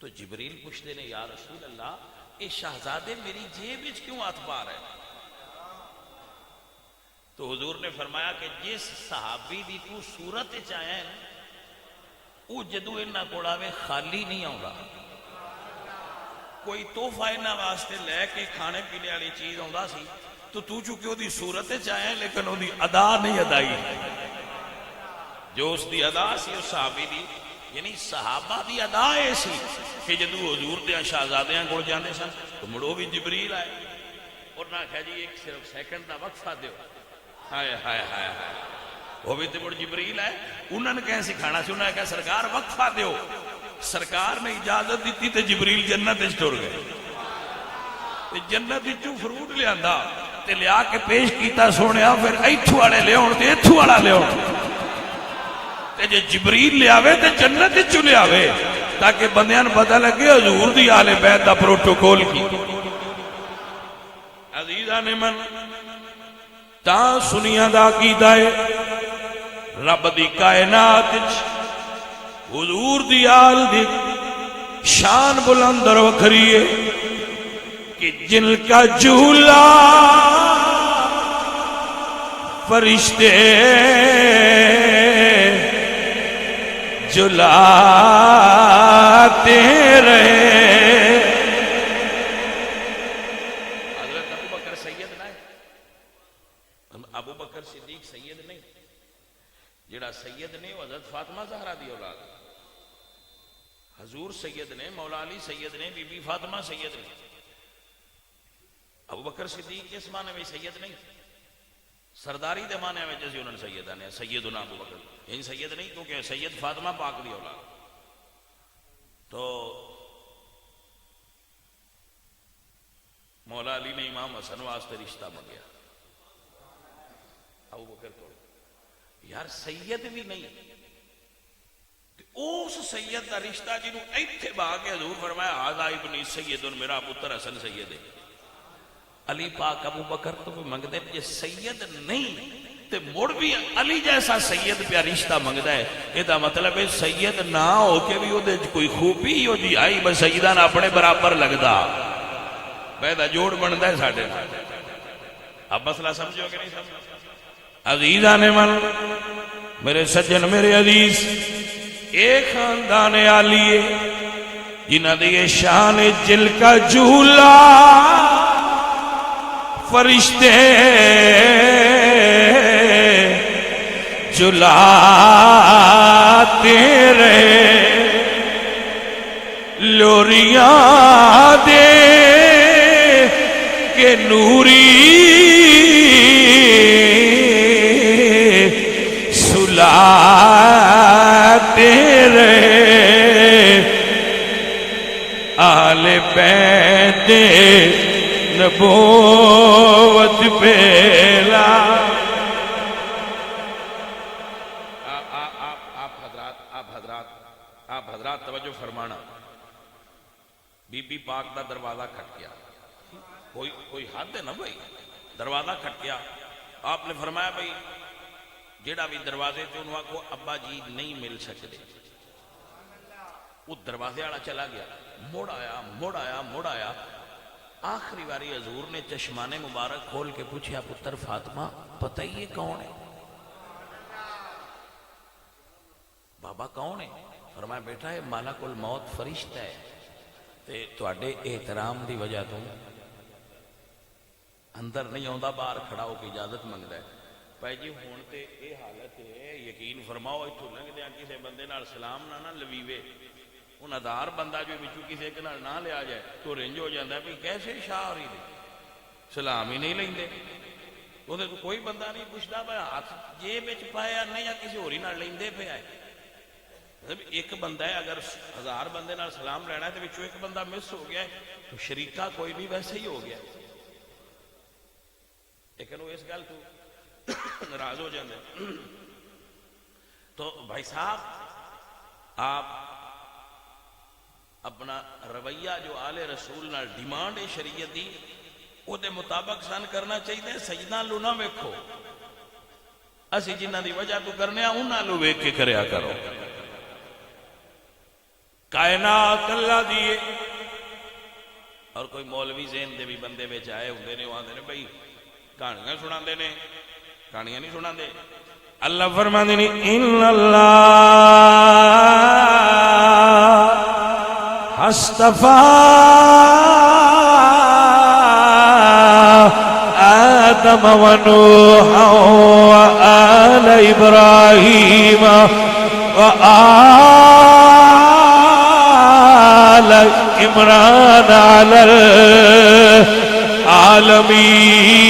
تو جبریل پوچھتے نے یا رسول اللہ یہ شہزادے میری جیب وچ کیوں ہاتھ پا رہے ہیں؟ تو حضور نے فرمایا کہ جس صحابی دی تو صورت وچ آیا ہے وہ جدو انہاں کول آوے خالی نہیں آوندا، کوئی تحفہ انہاں واسطے لے کے کھانے پینے والی چیز آوندا سی، تو چونکہ وہ دی صورت چاہے لیکن وہ دی ادا نہیں ادائی، جو اس دی ادا سی اس صحابی دی، یعنی صحابہ دی ادا ایسی کہ جدو حضور دیاں شہزادیاں کول جاندے سن تو مڑو بھی جبریل آئے اور نہ کہا جی ایک صرف سیکنڈ دا وقفہ دیو، ہائے ہائے ہائے ہائے، وہ بھی تو مڑ جبریل آئے، انہوں نے کہیں سکھانا سی، انہوں نے کہا سرکار وقفہ دیو، سرکار نے اجازت دیتی تے جبریل جنت وچ ٹر گئے، جنت وچوں فروٹ لے آندا تے لیا کے پیش کیتا سونیا پھر ایتھو والے لیاؤن تے ایتھو والا لیاؤن تے جے جبریل لیاوے تے جنت وچوں لیاوے تاکہ بندیاں نوں پتہ لگے حضور دی آل بیت دا پروٹوکول کی عزیزاں نے من تا سنیا دا عقیدہ ہے رب دی کائنات حضور دی آل دی شان بلند اور وکھری ہے کہ جن کا جھولا فرشتے جھلاتے رہے. حضرت ابو بکر سید نہ ابو بکر صدیق سید نہیں جڑا سید نے وہ حضرت فاطمہ زہرا دی اولاد حضور سید نے مولا علی سید نے بی بی فاطمہ سید نے ابو بکر صدیق اس معنی میں سید نہیں سرداری دے معنی میں جیسے انہوں نے سید آنے سیدنا ابو بکر یعنی سید نہیں کیونکہ سید فاطمہ پاک دی اولاد تو مولا علی نے امام حسن واسطے رشتہ منگیا ابو بکر کو یار سید بھی نہیں اس سید دا رشتہ جنہوں ایتھے با کے حضور فرمایا آدھا ابنی سید میرا پتر حسن سید ہے علی پاک ابو بکر تو بھی منگ دے یہ سید نہیں تے مڑ بھی علی جیسا سید پہ رشتہ منگدا ہے یہ دا مطلب ہے سید نہ ہو کے بھی وہ دے کوئی خوبی ہو جی آئی بس سیدان اپنے برابر لگدا بیدہ جوڑ بندا ہے ساڑھے اب مسئلہ سمجھو کہ نہیں سمجھو عزیزان من میرے سجن میرے عزیز ایک خاندان عالی جنہ دی شان جل کا جھولا فرشتے جھلاتے رہے لوریاں دے کہ نوری سلاتے رہے آل بیت نبوت پہلا. آپ حضرات توجہ فرمانا بی بی پاک دا دروازہ کھٹ گیا کوئی حد ہے نا بھائی دروازہ کھٹ گیا آپ نے فرمایا بھائی جیڑا بھی دروازے تے انہوں کو ابا جی نہیں مل سکتے وہ دروازے آڑا چلا گیا مڑ آیا آخری باری حضور نے چشمان مبارک کھول کے پوچھا پتر فاطمہ پتہ ہی یہ کون ہے بابا کون ہے فرمایا بیٹا ہے ملک الموت فرشتہ ہے تے تواڈے احترام دی وجہ تو اندر نہیں ہوندا باہر کھڑا ہو کے اجازت منگدا ہے بھائی جی ہون تے اے حالت ہے یقین فرماؤ ایتھوں لنگدیاں کسے بندے نال سلام نہ لویوے ان ادار بندہ جو بچو کسی کے نال نہ لیا جائے تو رنج ہو جاتا ہے کیسے شاہ ہو رہی دے سلام ہی نہیں لیندے وہ کوئی بندہ نہیں پوچھتا بھائی ہاتھ جیب وچ پایا نہیں یا کسی ہوری نال لیندے پہ آئے ایک بندہ ہے اگر 1000 بندے نال سلام لینا ہے تو بچوں ایک بندہ مس ہو گیا ہے تو شریکہ کوئی بھی ویسے ہی ہو گیا لیکن وہ اس گل تو ناراض ہو جاندے. تو بھائی صاحب آپ اپنا رویہ جو آل رسول نال ڈیمانڈ ہے شریعت دی وہ دے مطابق سن کرنا چاہیے سجدہ لو نہ ویکھو اسی جنہ دی وجہ تو کرنے انہاں لو ویکھ کے کریا کرو کائنات اللہ دیے اور کوئی مولوی ذہن دے بھی بندے بیچ آئے ہوندے نے وہاں دے بھائی کہانیاں سنا دے نے کہانیاں نہیں سنا دے اللہ فرما دے ان اللہ اصطفیٰ آدم و نوح و آل ابراہیم و آل عمران علی العالمین.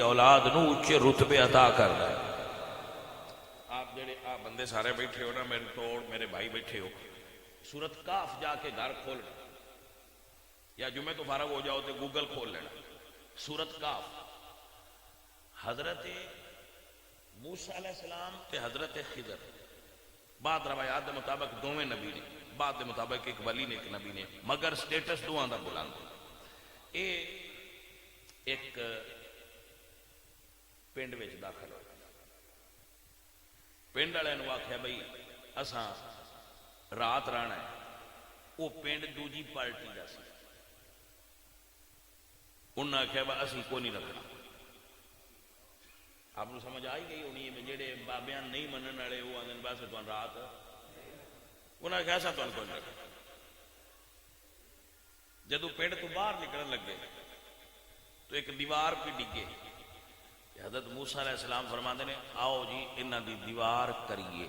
اولاد نو اچھے رتبے عطا کر رہا ہے. آپ جڑے آپ بندے سارے بیٹھے ہو نا، میرے توڑ میرے بھائی بیٹھے ہو، سورت کاف جا کے گھر کھولنا، یا جمعے تو فارغ ہو جاؤ تو گوگل کھول لینا، سورت کاف۔ حضرت موسیٰ علیہ السلام تے حضرت خضر، بعد روایات کے مطابق دوویں نبی نے، بعد کے مطابق ایک ولی نے ایک نبی نے، مگر سٹیٹس دوہاں دا بلند۔ اے ایک پنڈ وچ داخل ہو، پنڈ والے نو آخیا بھائی اساں رات رہنا ہے، وہ پنڈ دوجی پارٹی کا سی، انہوں نے آخیا بھائی اسی کو نہیں رکھنا۔ آپ کو سمجھ آئی گئی ہونی ہے جہے بابیاں نہیں منن والے وہ آدھے بس تمہیں رات، انہوں نے آخیا ایسا تمہیں کوئی نہیں رکھنا۔ جدو پنڈ تو باہر نکلن لگے تو ایک دیوار پہ ڈگے، حضرت موسیٰ علیہ السلام فرماتے ہیں آؤ جی انہاں دی دیوار کریے،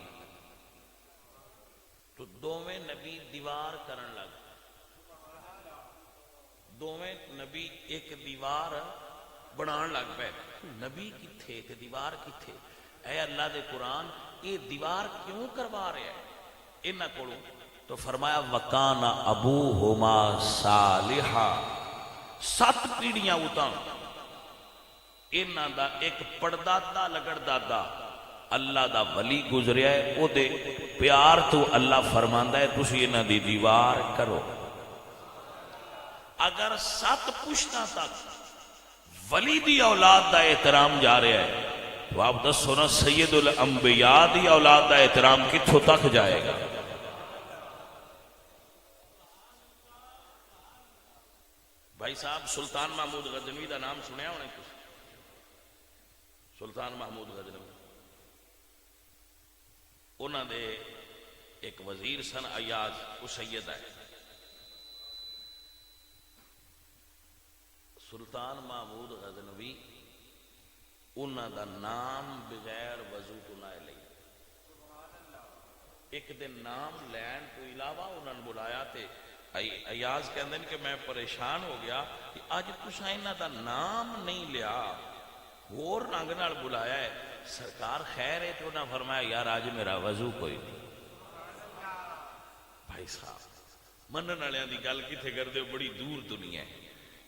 تو دوویں نبی دیوار کرن لگ، دوویں نبی ایک دیوار بنان لگ پے۔ نبی کتھے تے دیوار کتھے؟ اے اللہ دے قرآن یہ دیوار کیوں کروا رہے ہیں انہاں کولوں؟ تو فرمایا وَكَانَ أَبُوهُمَا صَالِحًا، 7 پیڑیاں اتاں انہاں دا ایک پڑدادا لگڑ دادا اللہ دا ولی گزریا ہے، او دے پیار تو اللہ فرماندا ہے تسی انہاں دی دیوار کرو۔ اگر 7 پشتاں تک ولی دی اولاد دا احترام جا رہا ہے تو آپ دسو نا سید الانبیاء دی اولاد دا احترام کتھوں تک جائے گا؟ بھائی صاحب سلطان محمود غزنوی دا نام سنیا ہونے کچھ؟ سلطان محمود غزنوی انہاں دے ایک وزیر سن ایاز، وہ سید ہے۔ سلطان محمود غزنوی انہاں دا نام بغیر وضو تو نہ لئی، ایک دن نام لین تو علاوہ انہاں نے بلایا تے ایاز کہندے کہ میں پریشان ہو گیا کہ اج تساں انہاں دا نام نہیں لیا، اور رنگ نال بلایا ہے، سرکار خیر ہے؟ تو انہاں فرمایا یار آج میرا وضو کوئی نہیں۔ بھائی صاحب منن والےاں دی گل کتھے کردے ہو؟ بڑی دور دنیا ہے،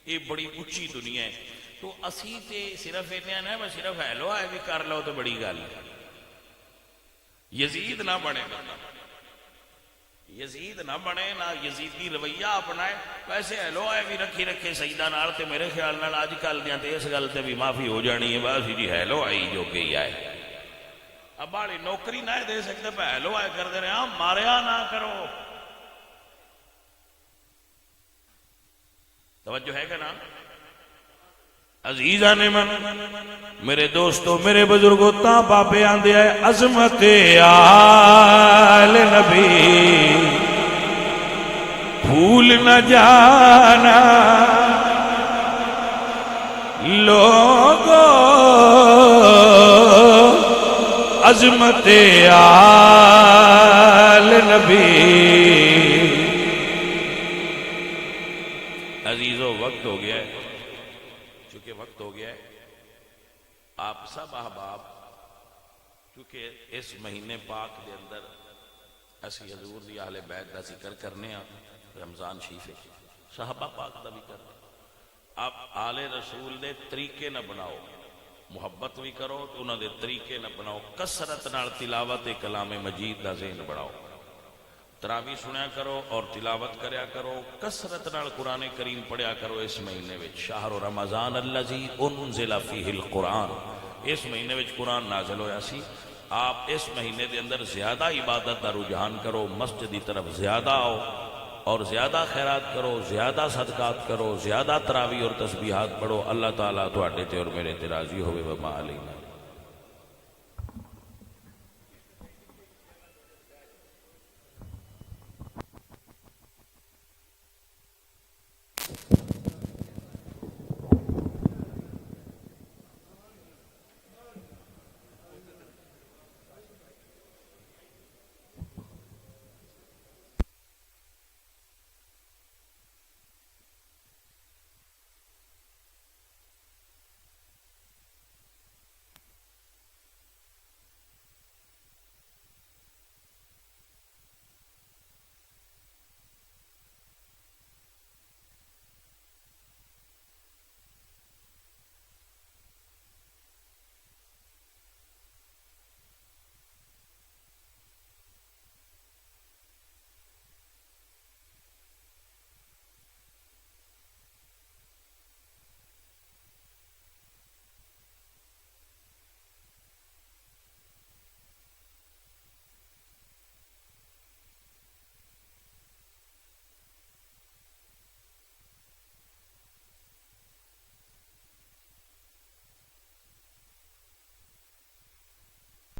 یہ بڑی اچھی دنیا ہے، تو اسی تے صرف اتنا نا میں صرف ہیلو آئے بھی کر لو تو بڑی گل ہے۔ یزید نہ بنے بندہ، یزید نہ بنے، نہ یزیدی رویہ اپنائے، ویسے ہیلو آئے بھی رکھی رکھے سجدہ نال تے میرے خیال نال آج کل دیاں تے اس گل تے بھی معافی ہو جانی ہے، بس جی ہیلو آئی جو کہ آئے اب باڑی نوکری نہ دے سکتے پہ ہیلو آئے کر دے رہے ہیں، ماریا نہ کرو۔ توجہ ہے کہ نا عزیزان من، میرے دوستو میرے بزرگوں تا بابے آندے آئے عظمت آل نبی بھول نہ جانا لوگو، عظمت آل نبی۔ عزیزو وقت ہو گیا ہے، چونکہ وقت ہو گیا ہے، آپ سب احباب چونکہ اس مہینے پاک دے اندر اسی حضور دی اہل بیت دا ذکر کرنے ہیں، رمضان شریف ہے، صحابہ پاک دا بھی کرنے، آپ آل رسول دے طریقے نہ بناؤ، محبت بھی کرو تو انہوں دے طریقے نہ بناؤ، کثرت نال تلاوت کلام مجید دا ذہن بڑھاؤ، تراویح سنیا کرو اور تلاوت کریا کرو، کثرت نال قرآن کریم پڑھیا کرو۔ اس مہینے وچ شہر رمضان الذی انزل فیہ القرآن، اس مہینے وچ قرآن نازل ہویا سی، آپ اس مہینے دے اندر زیادہ عبادت دا رجحان کرو، مسجد دی طرف زیادہ آؤ اور زیادہ خیرات کرو، زیادہ صدقات کرو، زیادہ تراویح اور تسبیحات پڑھو، اللہ تعالیٰ تواڈے تے اور میرے تے راضی ہوئے، وما علینا۔